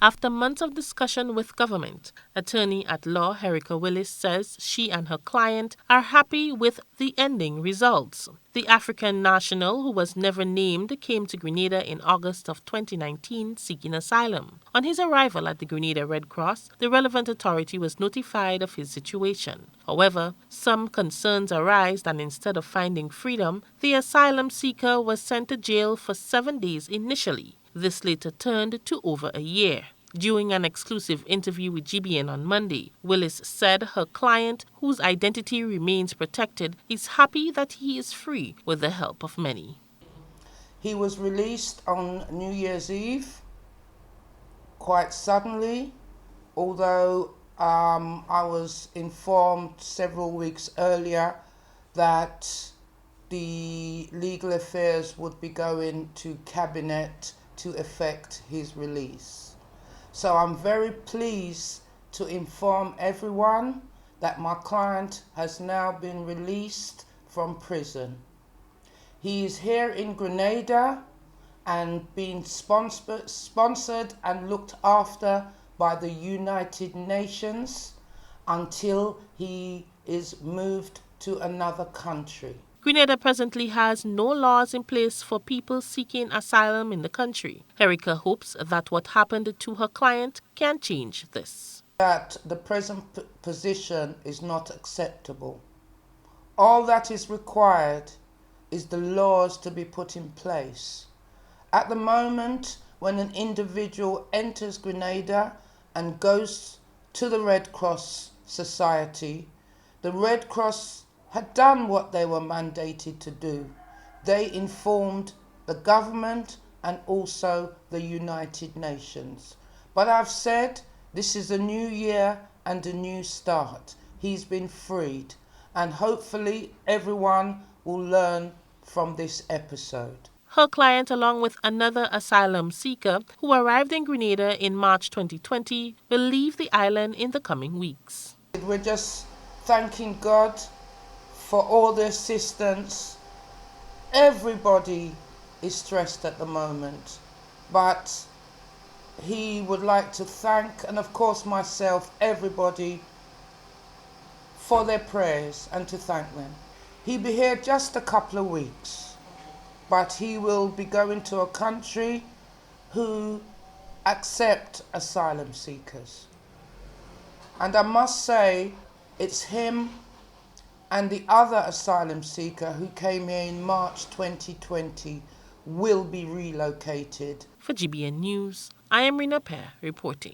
after months of discussion with government. Attorney at law Erica Willis says she and her client are happy with the ending results. The African national, who was never named, came to Grenada in August of 2019 seeking asylum. On his arrival at the Grenada Red Cross, the relevant authority was notified of his situation. However, some concerns arise that instead of finding freedom, the asylum seeker was sent to jail for 7 days initially. This later turned to over a year. During an exclusive interview with GBN on Monday, Willis said her client, whose identity remains protected, is happy that he is free with the help of many. He was released on New Year's Eve, quite suddenly, although I was informed several weeks earlier that the legal affairs would be going to cabinet to effect his release. So I'm very pleased to inform everyone that my client has now been released from prison. He is here in Grenada and being sponsored and looked after by the United Nations until he is moved to another country. Grenada presently has no laws in place for people seeking asylum in the country. Erica hopes that what happened to her client can change this. That the present position is not acceptable. All that is required is the laws to be put in place. At the moment, when an individual enters Grenada and goes to the Red Cross Society, the Red Cross had done what they were mandated to do. They informed the government and also the United Nations. But I've said this is a new year and a new start. He's been freed, and hopefully everyone will learn from this episode. Her client, along with another asylum seeker who arrived in Grenada in March 2020, will leave the island in the coming weeks. We're just thanking God for all the assistance. Everybody is stressed at the moment, but he would like to thank, and of course myself, everybody for their prayers and to thank them. He'll be here just a couple of weeks, but he will be going to a country who accept asylum seekers. And I must say, it's him and the other asylum seeker who came here in March 2020 will be relocated. For GBN News, I am Rina Pear reporting.